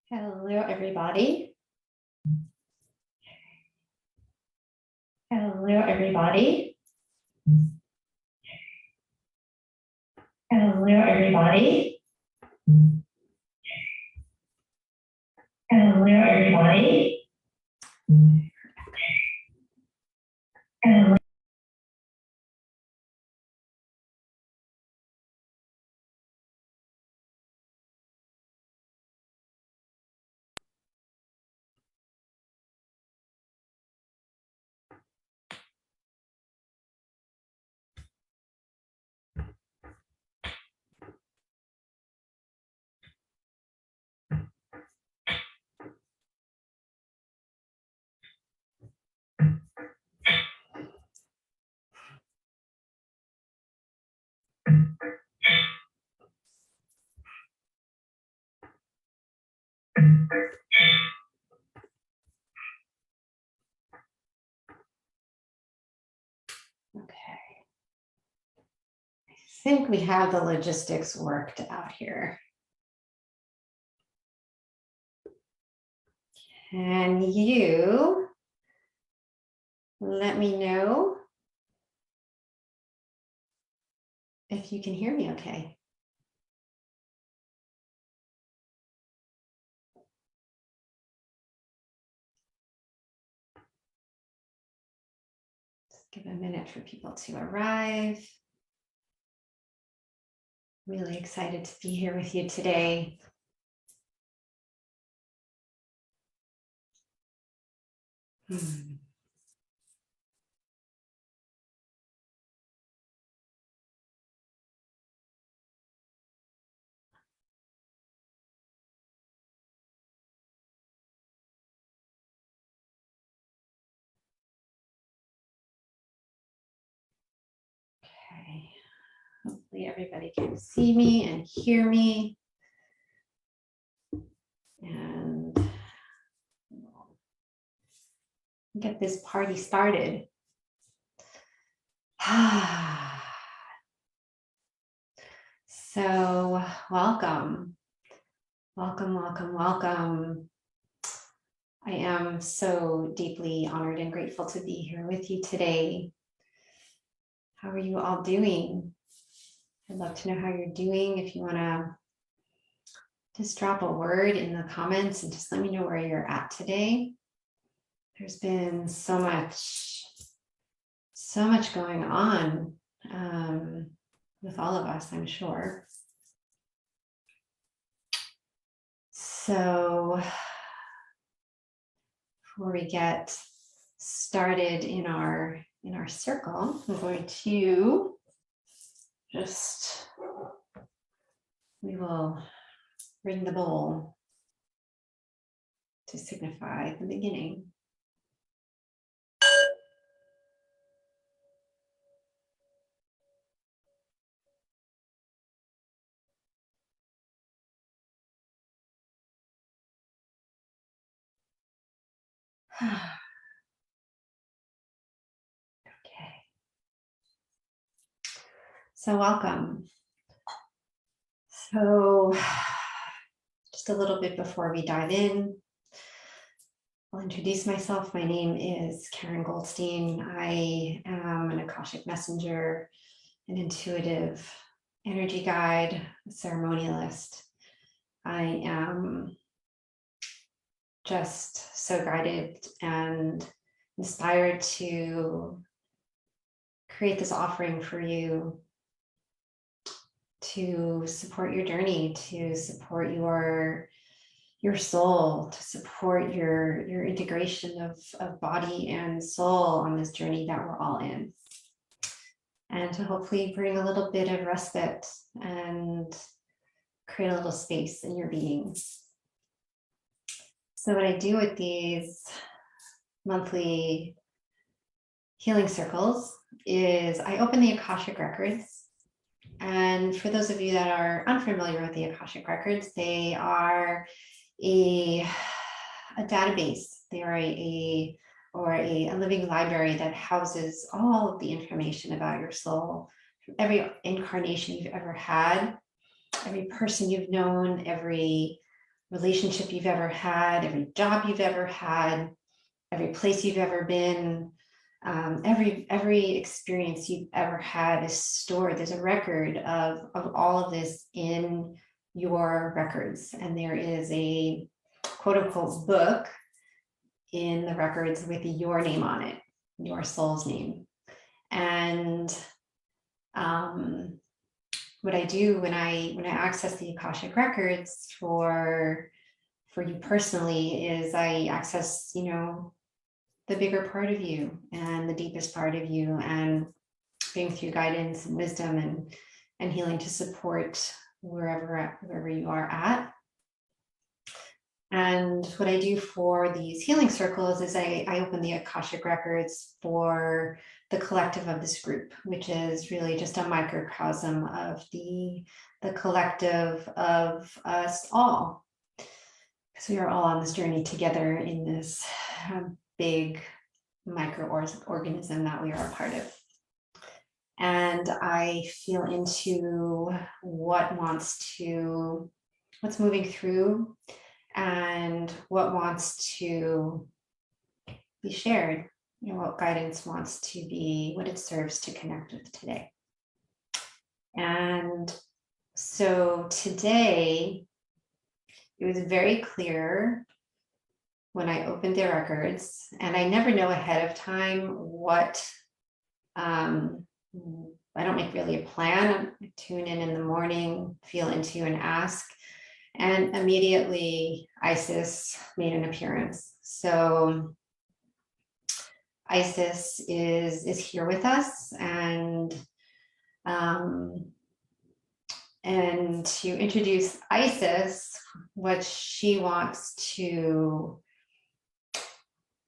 Hello, everybody. Hello, everybody. Hello, everybody. Hello, everybody. Hello. Okay. I think we have the logistics worked out here. Can you let me know if you can hear me okay? Just give a minute for people to arrive. Really excited to be here with you today. Okay. Hopefully everybody can see me and hear me. And get this party started. So welcome. Welcome, welcome, welcome. I am so deeply honored and grateful to be here with you today. How are you all doing? I'd love to know how you're doing. If you want to just drop a word in the comments and just let me know where you're at today. There's been so much going on with all of us, I'm sure. So before we get started in our circle, I'm going to we will ring the bowl to signify the beginning. Okay. So welcome. So just a little bit before we dive in, I'll introduce myself. My name is Karen Goldstein. I am an Akashic messenger, an intuitive energy guide, a ceremonialist. I am just so guided and inspired to create this offering for you to support your journey, to support your soul, to support your integration of body and soul on this journey that we're all in, and to hopefully bring a little bit of respite and create a little space in your being. So what I do with these monthly healing circles is I open the Akashic Records. And for those of you that are unfamiliar with the Akashic Records, they are a database. They are a living library that houses all of the information about your soul, from every incarnation you've ever had, every person you've known, every relationship you've ever had, every job you've ever had, every place you've ever been, every experience you've ever had is stored. There's a record of all of this in your records. And there is a quote unquote book in the records with your name on it, your soul's name. And what I do when I access the Akashic Records for you personally is I access, the bigger part of you and the deepest part of you, and bring through guidance and wisdom and healing to support wherever you are at. And what I do for these healing circles is I open the Akashic Records for the collective of this group, which is really just a microcosm of the collective of us all. Because we are all on this journey together in this big microorganism that we are a part of. And I feel into what's moving through and what wants to be shared, what guidance wants to be, what it serves to connect with today. And so today, it was very clear when I opened their records, and I never know ahead of time what, I don't make really a plan. I tune in the morning, feel into and ask. And immediately Isis made an appearance. So Isis is here with us, and to introduce Isis, what she wants you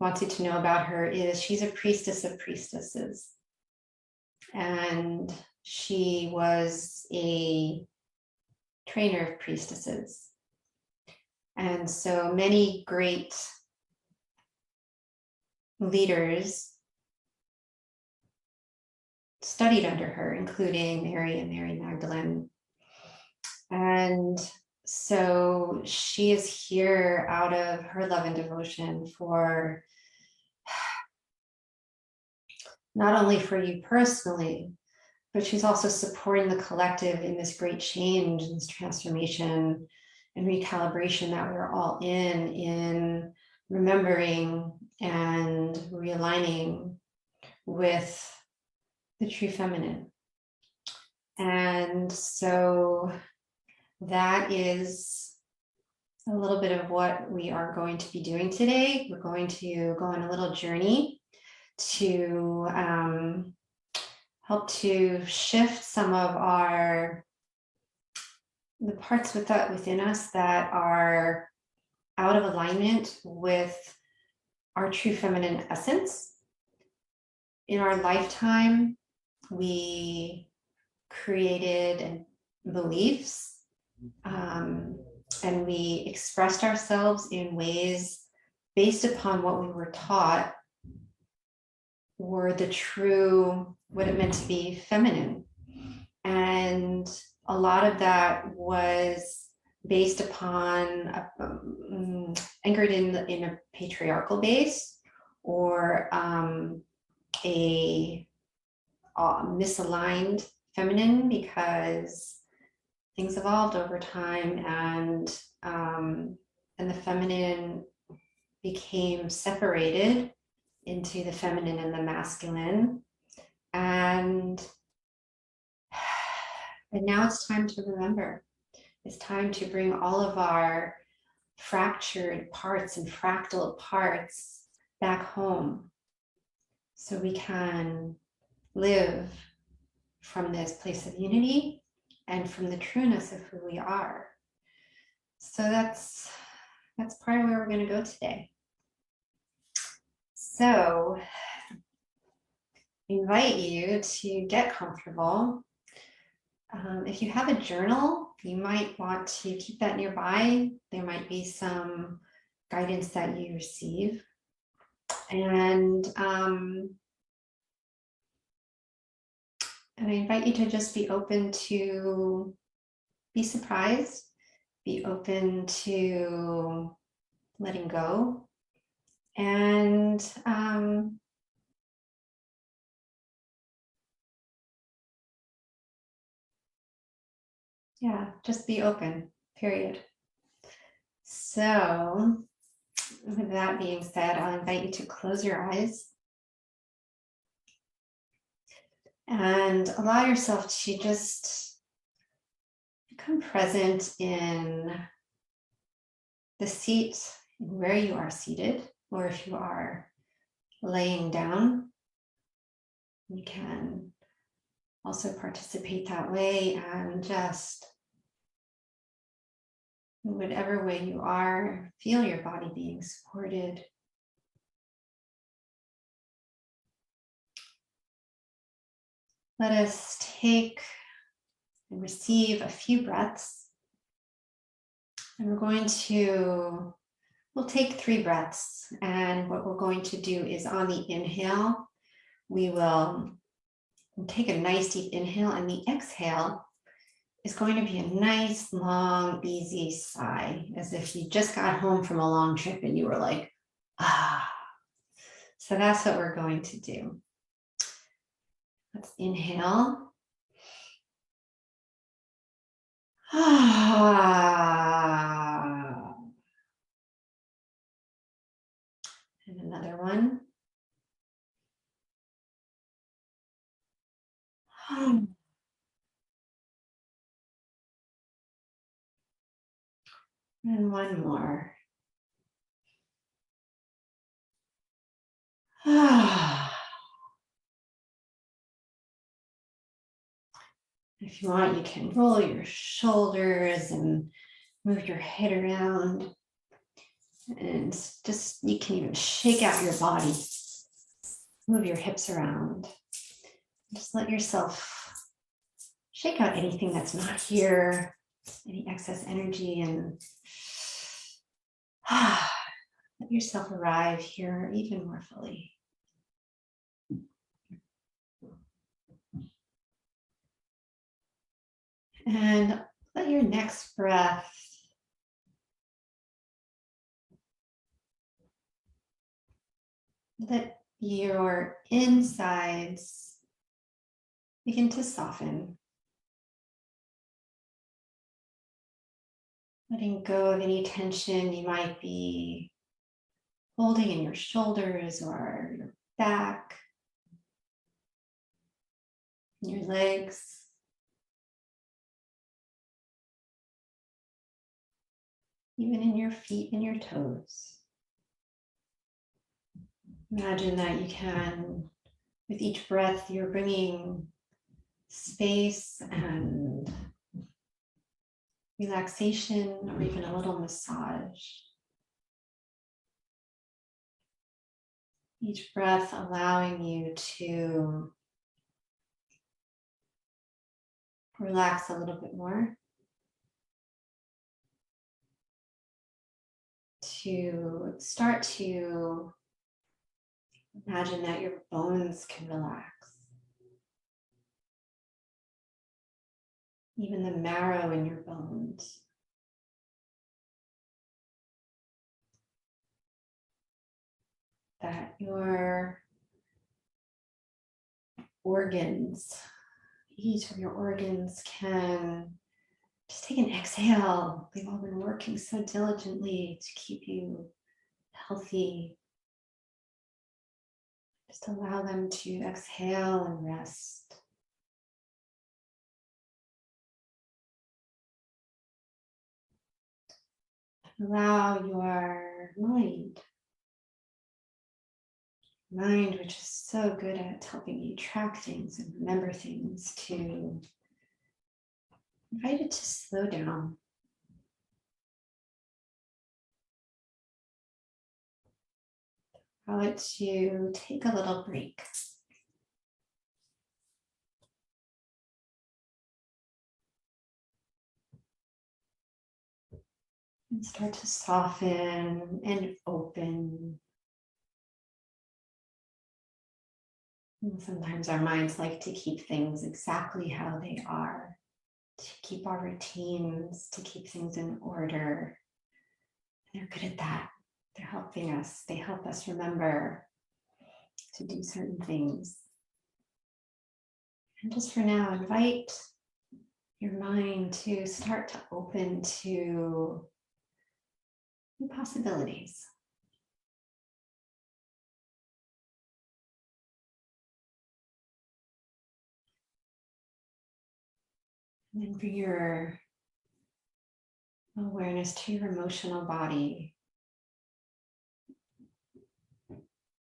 to know about her is she's a priestess of priestesses. And she was a trainer of priestesses. And so many great leaders studied under her, including Mary and Mary Magdalene. And so she is here out of her love and devotion for not only for you personally, but she's also supporting the collective in this great change, and this transformation and recalibration that we're all in remembering and realigning with the true feminine. And so that is a little bit of what we are going to be doing today. We're going to go on a little journey to help to shift some of the parts within us that are out of alignment with our true feminine essence. In our lifetime, we created beliefs, and we expressed ourselves in ways based upon what we were taught were the true, what it meant to be feminine. And a lot of that was based upon, anchored in a patriarchal base, or a misaligned feminine, because things evolved over time, and the feminine became separated into the feminine and the masculine. And now it's time to remember. It's time to bring all of our fractured parts and fractal parts back home, so we can live from this place of unity and from the trueness of who we are. So that's part of where we're going to go today. So I invite you to get comfortable. If you have a journal, you might want to keep that nearby. There might be some guidance that you receive. And I invite you to just be open to be surprised, be open to letting go and yeah, just be open, period. So with that being said, I'll invite you to close your eyes and allow yourself to just become present in the seat where you are seated, or if you are laying down, you can also participate that way, and just in whatever way you are, feel your body being supported. Let us take and receive a few breaths. And we'll take 3 breaths. And what we're going to do is on the inhale, we will take a nice deep inhale, and the exhale is going to be a nice, long, easy sigh, as if you just got home from a long trip and you were like, ah. So that's what we're going to do. Let's inhale. Ah. And another one. And one more. If you want, you can roll your shoulders and move your head around. And just, you can even shake out your body. Move your hips around. Just let yourself shake out anything that's not here, any excess energy, and let yourself arrive here even more fully. And let your next breath let your insides begin to soften. Letting go of any tension you might be holding in your shoulders or your back, your legs. Even in your feet and your toes. Imagine that you can, with each breath, you're bringing space and relaxation, or even a little massage. Each breath allowing you to relax a little bit more, to start to imagine that your bones can relax. Even the marrow in your bones. That your organs, each of your organs can just take an exhale. They've all been working so diligently to keep you healthy. Just allow them to exhale and rest. Allow your mind, which is so good at helping you track things and remember things, to invite it to slow down. Allow it to take a little break. And start to soften and open. And sometimes our minds like to keep things exactly how they are, to keep our routines, to keep things in order. They're good at that. They're helping us. They help us remember to do certain things. And just for now, invite your mind to start to open to new possibilities. And then bring your awareness to your emotional body.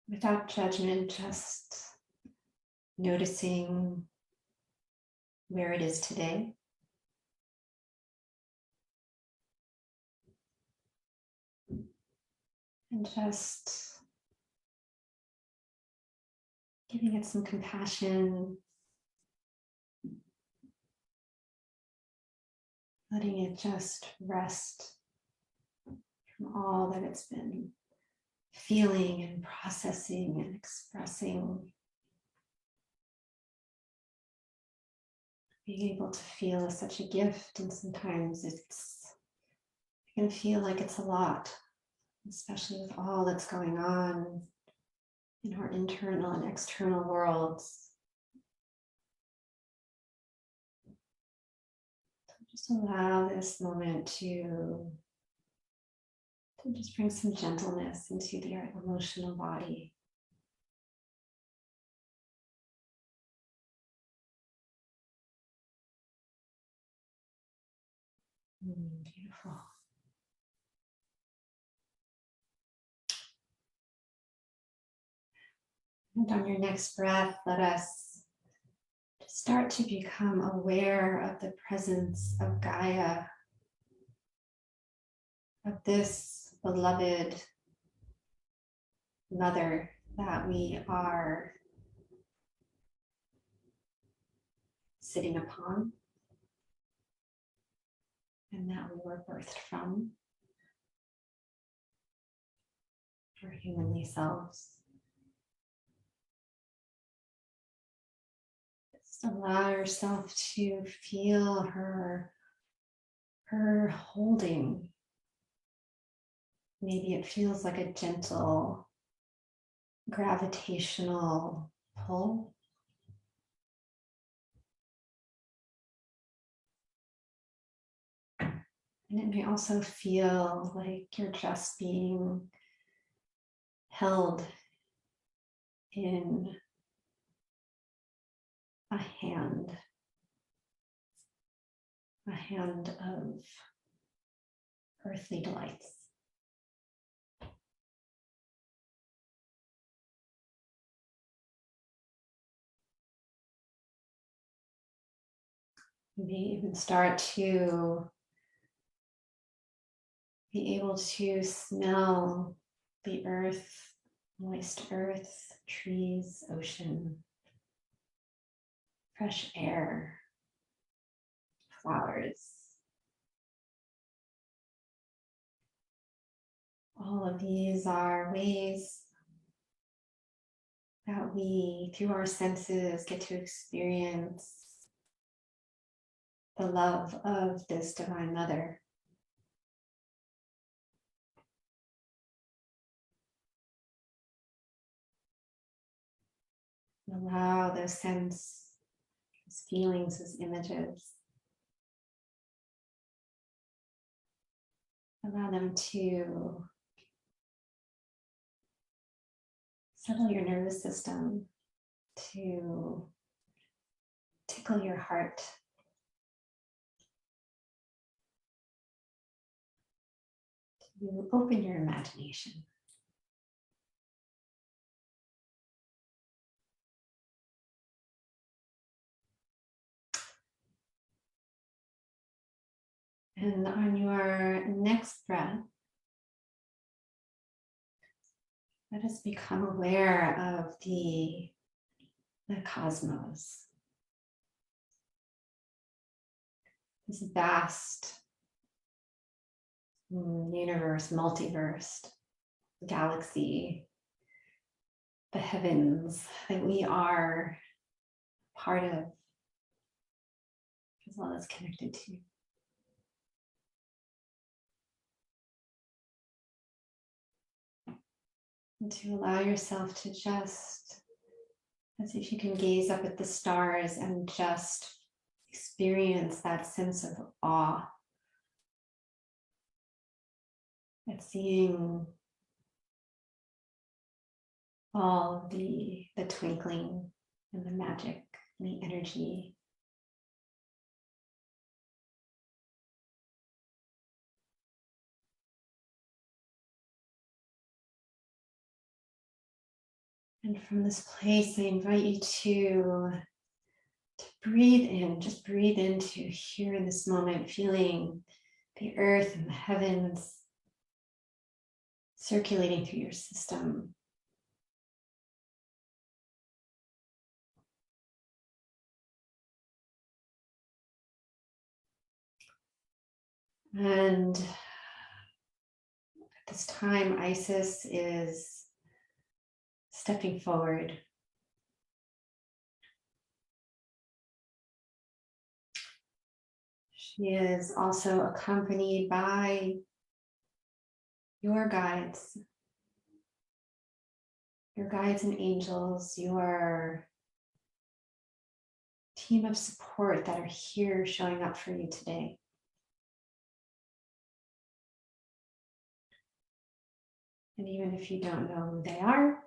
Without judgment, just noticing where it is today. And just giving it some compassion, letting it just rest from all that it's been feeling and processing and expressing. Being able to feel is such a gift, and sometimes it can feel like it's a lot, especially with all that's going on in our internal and external worlds. So just allow this moment to just bring some gentleness into the emotional body. Beautiful. And on your next breath, let us start to become aware of the presence of Gaia, of this beloved mother that we are sitting upon and that we were birthed from, our humanly selves. Just allow yourself to feel her holding. Maybe it feels like a gentle gravitational pull. And it may also feel like you're just being held in a hand of earthly delights. You may even start to be able to smell the earth, moist earth, trees, ocean, fresh air, flowers. All of these are ways that we, through our senses, get to experience the love of this Divine Mother. Allow those sense, those feelings, those images. Allow them to settle your nervous system, to tickle your heart, to open your imagination. And on your next breath, let us become aware of the cosmos. This vast universe, multiverse, galaxy, the heavens that we are part of. as well as connected to. And to allow yourself to just, as if you can gaze up at the stars and just experience that sense of awe at seeing all the twinkling and the magic and the energy. And from this place, I invite you to breathe in, just breathe into here in this moment, feeling the earth and the heavens circulating through your system. And at this time, Isis is stepping forward. She is also accompanied by your guides and angels, your team of support that are here showing up for you today. And even if you don't know who they are,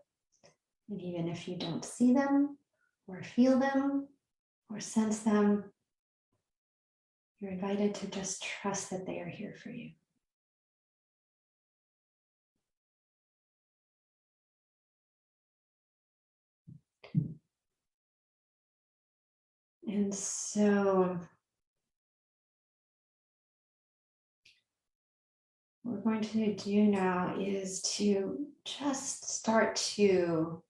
and even if you don't see them or feel them or sense them, you're invited to just trust that they are here for you. And so what we're going to do now is to just start to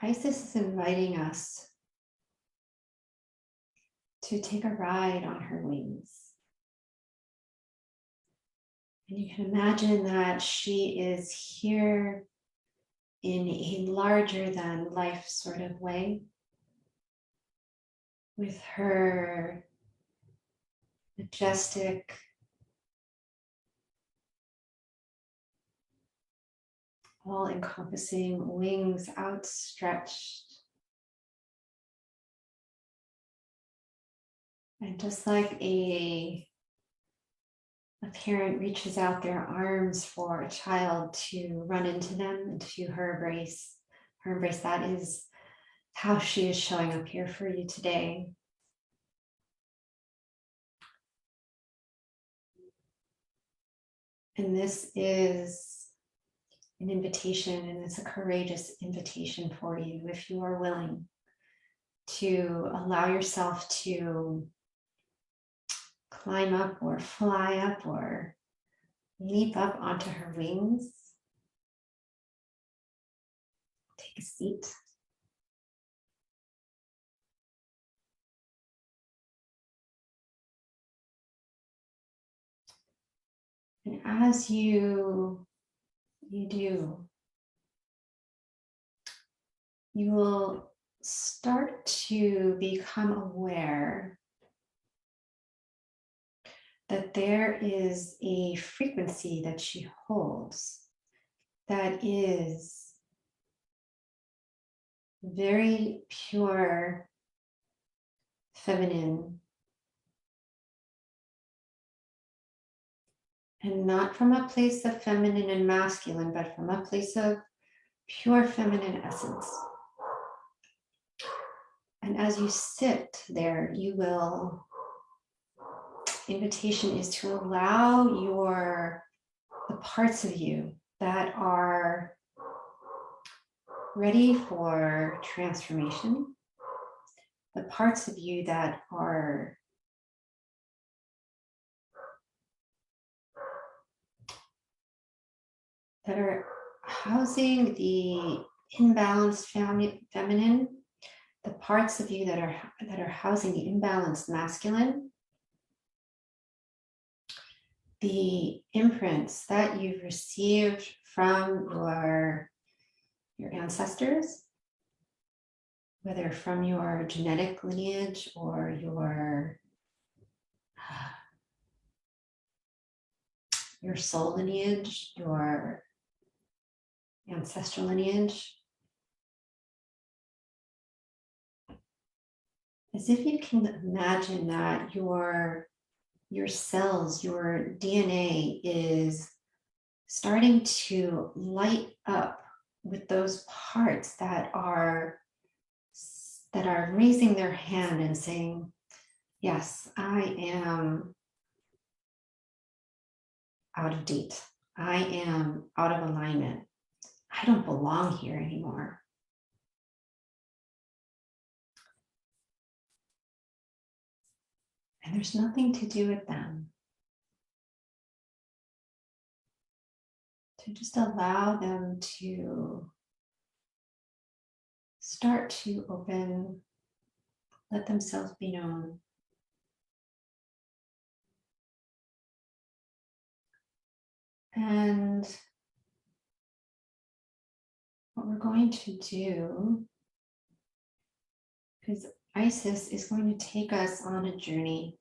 Isis is inviting us to take a ride on her wings. And you can imagine that she is here in a larger than life sort of way, with her majestic, all-encompassing wings outstretched. And just like a parent reaches out their arms for a child to run into them, into her embrace, that is how she is showing up here for you today. And this is an invitation, and it's a courageous invitation for you if you are willing to allow yourself to climb up or fly up or leap up onto her wings. Take a seat. And as you do, you will start to become aware that there is a frequency that she holds that is very pure, feminine, and not from a place of feminine and masculine, but from a place of pure feminine essence. And as you sit there, invitation is to allow the parts of you that are ready for transformation, the parts of you that are housing the imbalanced feminine, the parts of you that are housing the imbalanced masculine, the imprints that you've received from your your ancestors, whether from your genetic lineage or your soul lineage, your ancestral lineage, as if you can imagine that your cells, your DNA is starting to light up with those parts that are raising their hand and saying, yes, I am out of date. I am out of alignment. I don't belong here anymore. And there's nothing to do with them. To just allow them to start to open, let themselves be known. And what we're going to do is Isis is going to take us on a journey.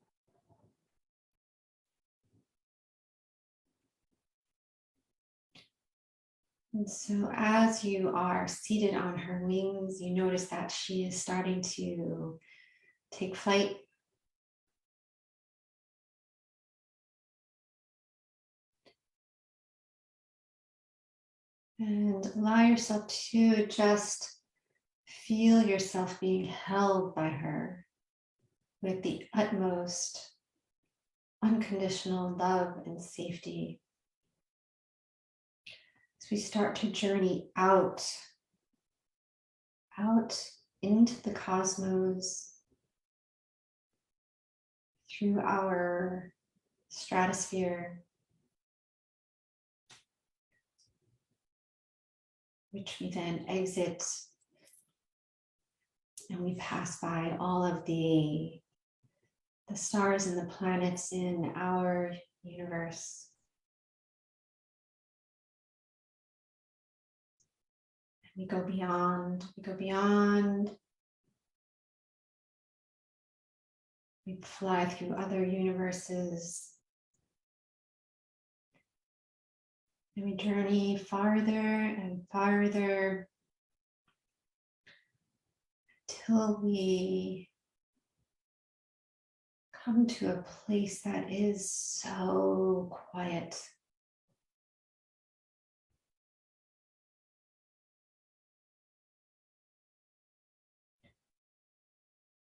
And so as you are seated on her wings, you notice that she is starting to take flight. And allow yourself to just feel yourself being held by her with the utmost unconditional love and safety. As we start to journey out into the cosmos, through our stratosphere, which we then exit, and we pass by all of the stars and the planets in our universe. And we go beyond, we fly through other universes, and we journey farther and farther till we come to a place that is so quiet.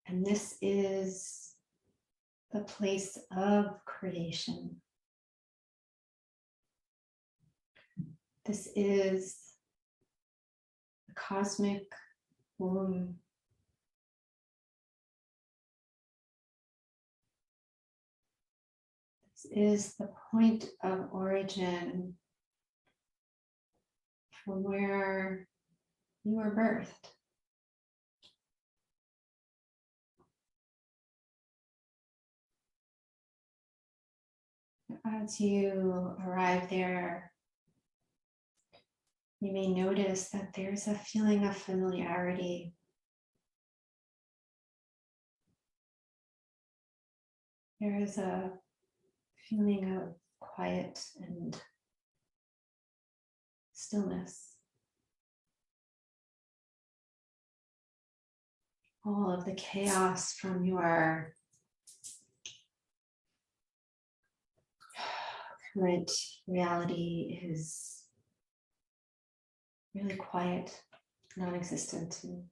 And this is the place of creation. This is the cosmic womb. This is the point of origin from where you were birthed. As you arrive there, you may notice that there's a feeling of familiarity. There is a feeling of quiet and stillness. All of the chaos from your current reality is really quiet, non-existent, and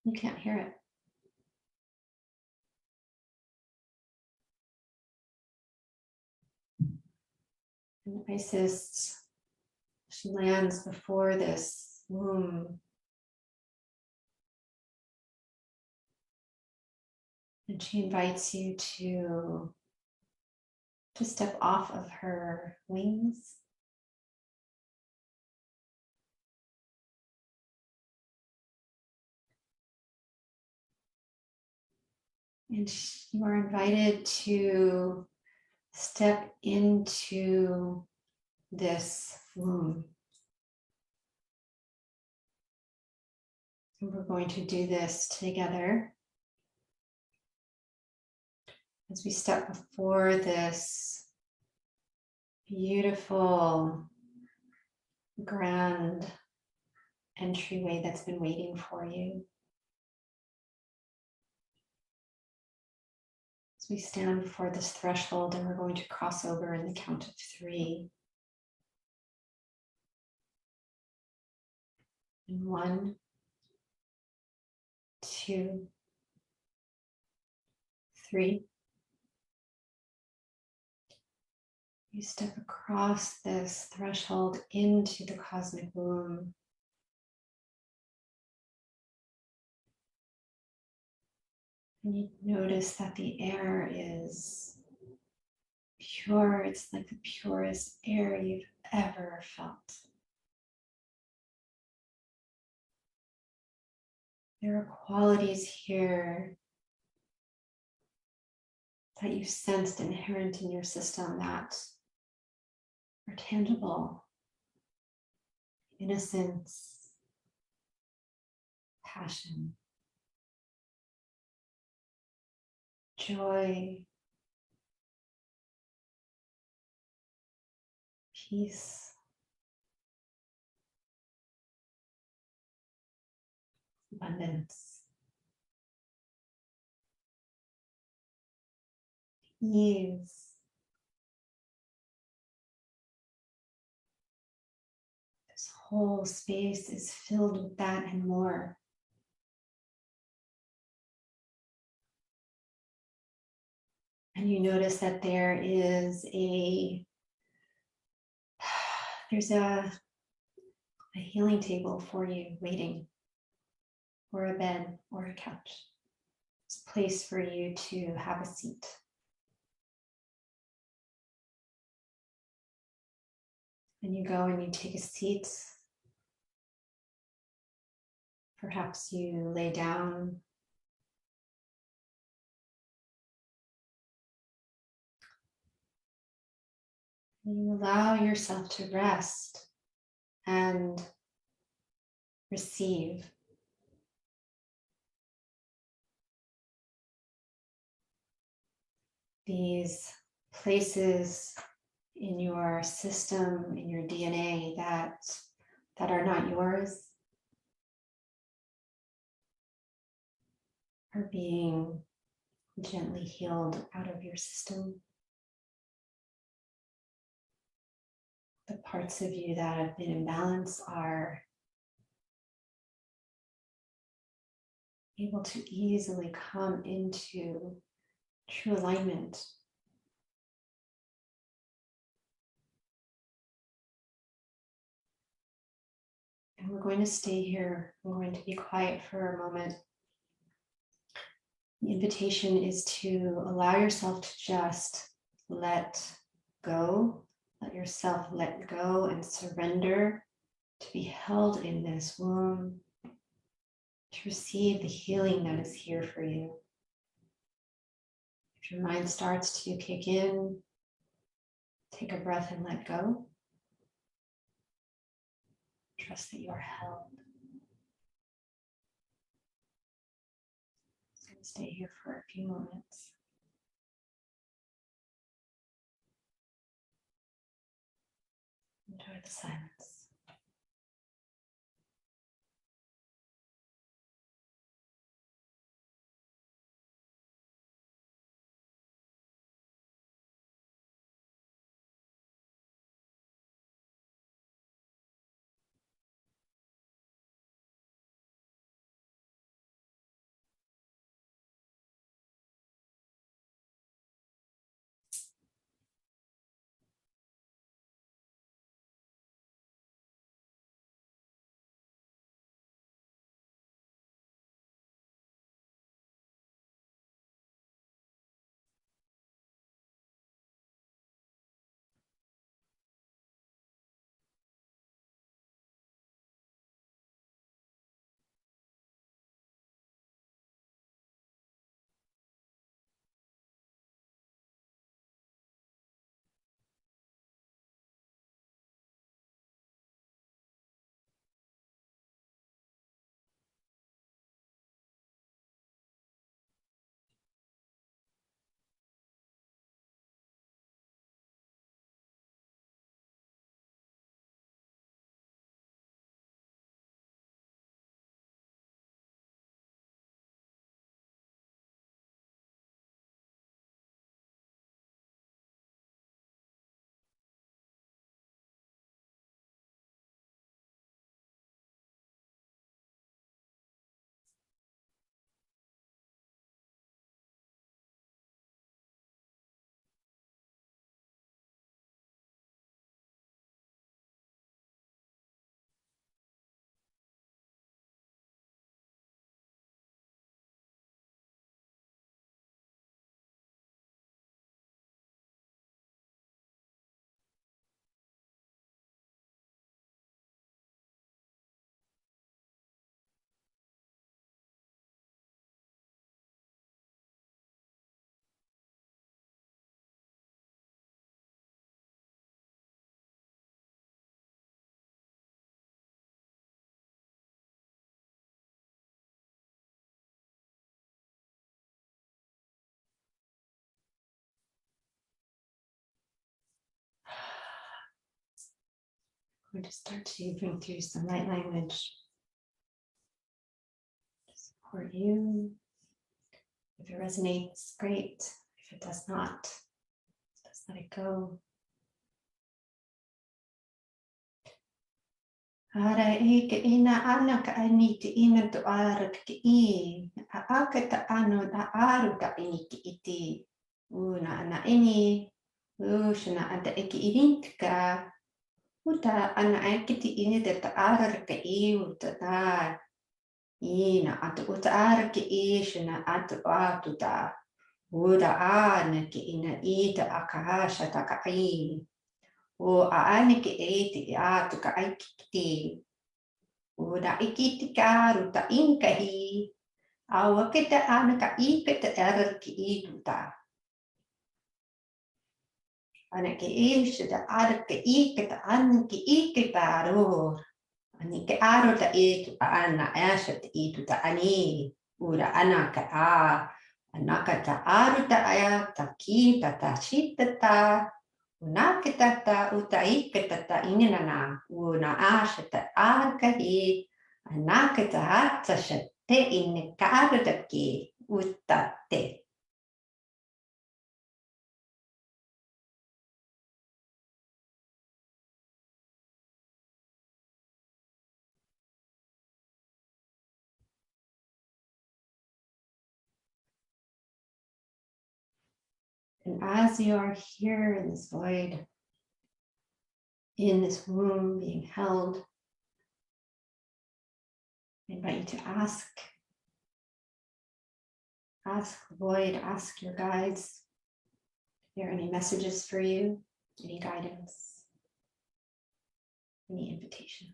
you can't hear it. And Isis, she lands before this womb, and she invites you to step off of her wings. And you are invited to step into this womb. And we're going to do this together as we step before this beautiful, grand entryway that's been waiting for you. As we stand before this threshold, and we're going to cross over in the count of 3. And 1, 2, 3. You step across this threshold into the cosmic womb. And you notice that the air is pure. It's like the purest air you've ever felt. There are qualities here that you sensed inherent in your system that are tangible. Innocence, passion, joy, peace, abundance, ease. This whole space is filled with that and more. And you notice that there's a healing table for you waiting, or a bed or a couch. It's a place for you to have a seat. And you go and you take a seat. Perhaps you lay down. And you allow yourself to rest and receive. These places in your system, in your DNA that are not yours, are being gently healed out of your system. The parts of you that have been in balance are able to easily come into true alignment. And we're going to stay here. We're going to be quiet for a moment. The invitation is to allow yourself to just let go, let yourself let go and surrender to be held in this womb, to receive the healing that is here for you. If your mind starts to kick in, take a breath and let go. Trust that you are held. So stay here for a few moments. Enjoy the silence. We're going to start to bring through some light language to support you. If it resonates, great. If it does not, just let it go. Ara e ke ina ana ka ani te ina to ara ke I. A aka ta ano na aru ka ini ki iti. Una ana ini. Ushna anta eki irintka. Uta ana eki ti ini te ta ara ka I uta ta. Ina atu uta ara ke I shna atu atu ta. Uda ana ke ina I ta akasha ta ka I. O aane ke e te atu ka aikiti. Uda ikiti ka ruta inkahi. Awa ke te ana ka ike te era ki I tuta. Ana ke e shida ara ke ike te ana ki ike paro. Ani ke aro ta e tu ana asha te I tuta ani. Uda ana ka a. Anaka ta aru ta aya ta ki ta ta shita ta. Una kitata uta ikitata inina una ashata arkahi anakita hatashate inikadaki utate. And as you are here in this void, in this womb being held, I invite you to ask the void, ask your guides if there are any messages for you, any guidance, any invitations.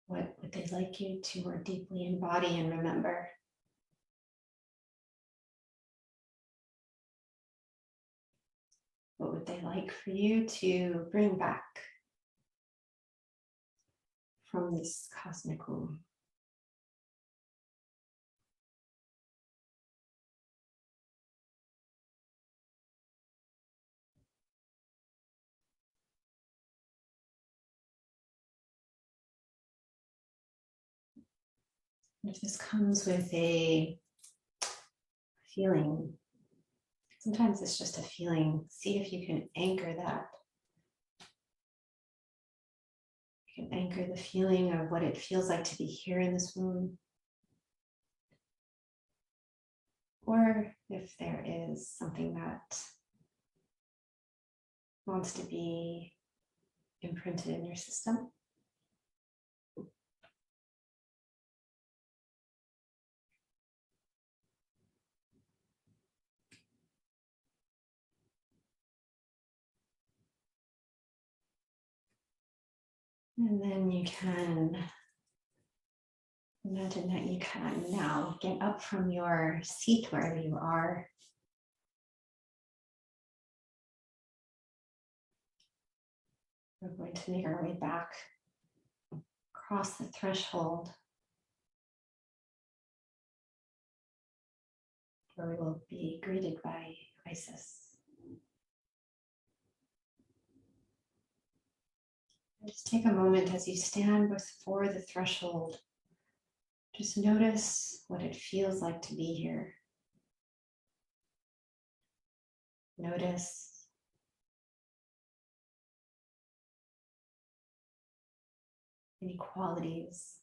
What would they like you to more deeply embody and remember? What would they like for you to bring back from this cosmic womb? And if this comes with a feeling, sometimes it's just a feeling, see if you can anchor that. You can anchor the feeling of what it feels like to be here in this womb. Or if there is something that wants to be imprinted in your system. And then you can imagine that you can now get up from your seat wherever you are. We're going to make our way back across the threshold where we will be greeted by Isis. Just take a moment as you stand before the threshold. Just notice what it feels like to be here. Notice any qualities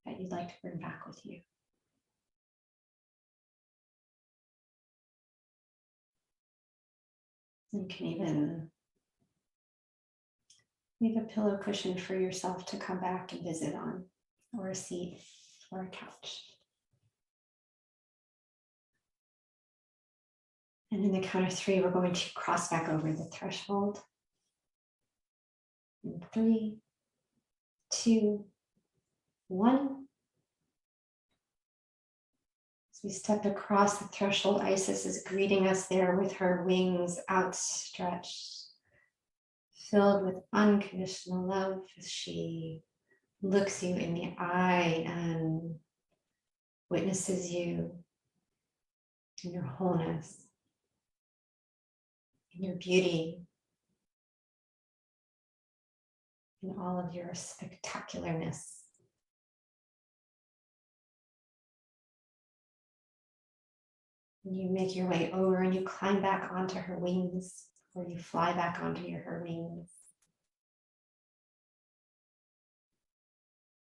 that you'd like to bring back with you. You can even leave a pillow cushion for yourself to come back and visit on, or a seat, or a couch. And in the count of 3, we're going to cross back over the threshold. In 3, 2, 1. As we step across the threshold, Isis is greeting us there with her wings outstretched, filled with unconditional love as she looks you in the eye and witnesses you in your wholeness, in your beauty, in all of your spectacularness. And you make your way over and you climb back onto her wings, or you fly back onto her wings.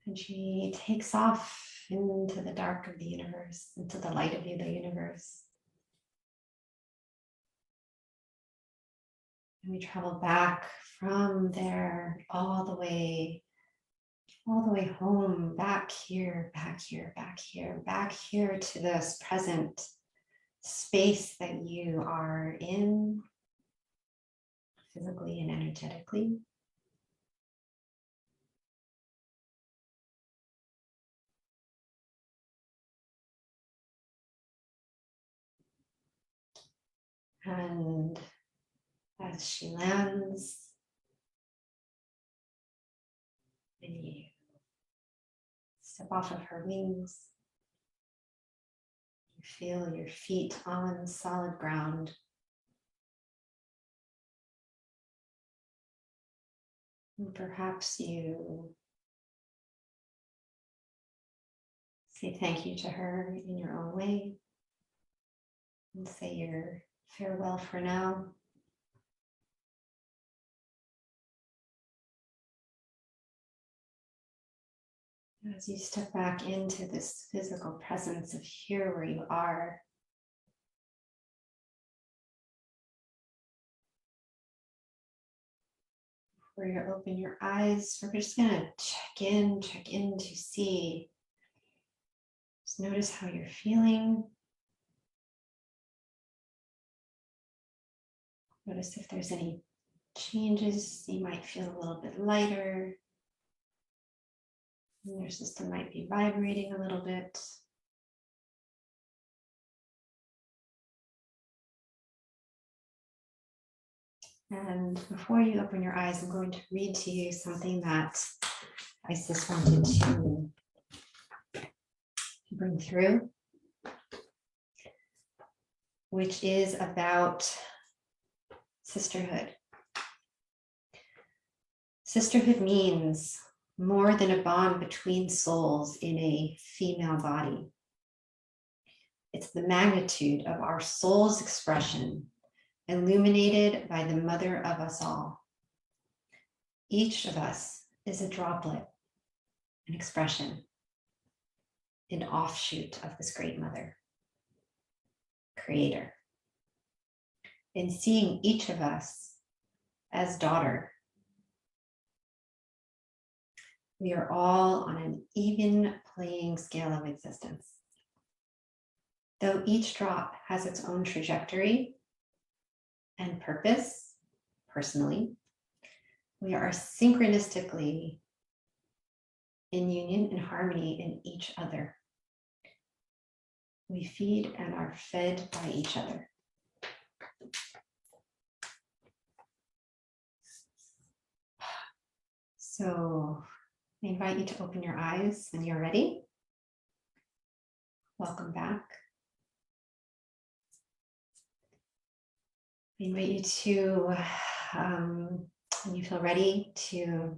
And she takes off into the dark of the universe, into the light of the universe. And we travel back from there all the way home, back here, back here, back here, back here to this present space that you are in, physically and energetically. And as she lands, and you step off of her wings, you feel your feet on solid ground. And perhaps you say thank you to her in your own way and say your farewell for now. As you step back into this physical presence of here where you are, before you open your eyes, we're just gonna check in to see. Just notice how you're feeling. Notice if there's any changes. You might feel a little bit lighter. And your system might be vibrating a little bit. And before you open your eyes, I'm going to read to you something that Isis wanted to bring through, which is about sisterhood. Sisterhood means more than a bond between souls in a female body. It's the magnitude of our soul's expression, illuminated by the mother of us all. Each of us is a droplet, an expression, an offshoot of this great mother, creator. In seeing each of us as daughter, we are all on an even playing scale of existence. Though each drop has its own trajectory and purpose, personally, we are synchronistically in union and harmony in each other. We feed and are fed by each other. So I invite you to open your eyes when you're ready. Welcome back. I invite you to, when you feel ready, to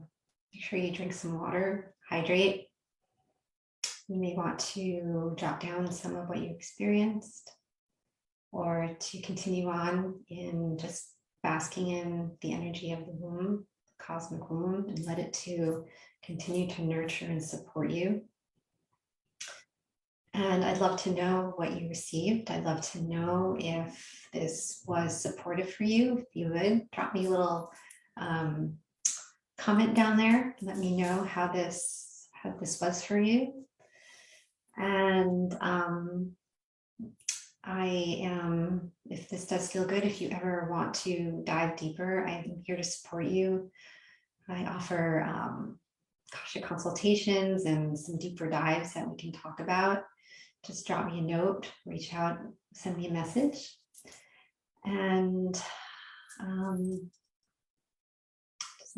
make sure you drink some water, hydrate. You may want to jot down some of what you experienced, or to continue on in just basking in the energy of the womb, the cosmic womb, and let it to continue to nurture and support you. And I'd love to know what you received. I'd love to know if this was supportive for you. If you would, drop me a little comment down there. Let me know how this was for you. And I am, if this does feel good, if you ever want to dive deeper, I'm here to support you. I offer Akashic consultations and some deeper dives that we can talk about. Just drop me a note, reach out, send me a message. And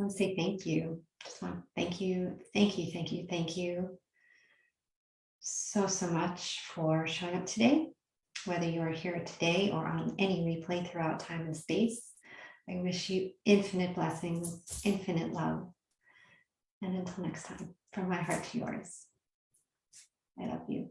want to say thank you. Just want to thank you, thank you so much for showing up today. Whether you are here today or on any replay throughout time and space, I wish you infinite blessings, infinite love. And until next time, from my heart to yours, I love you.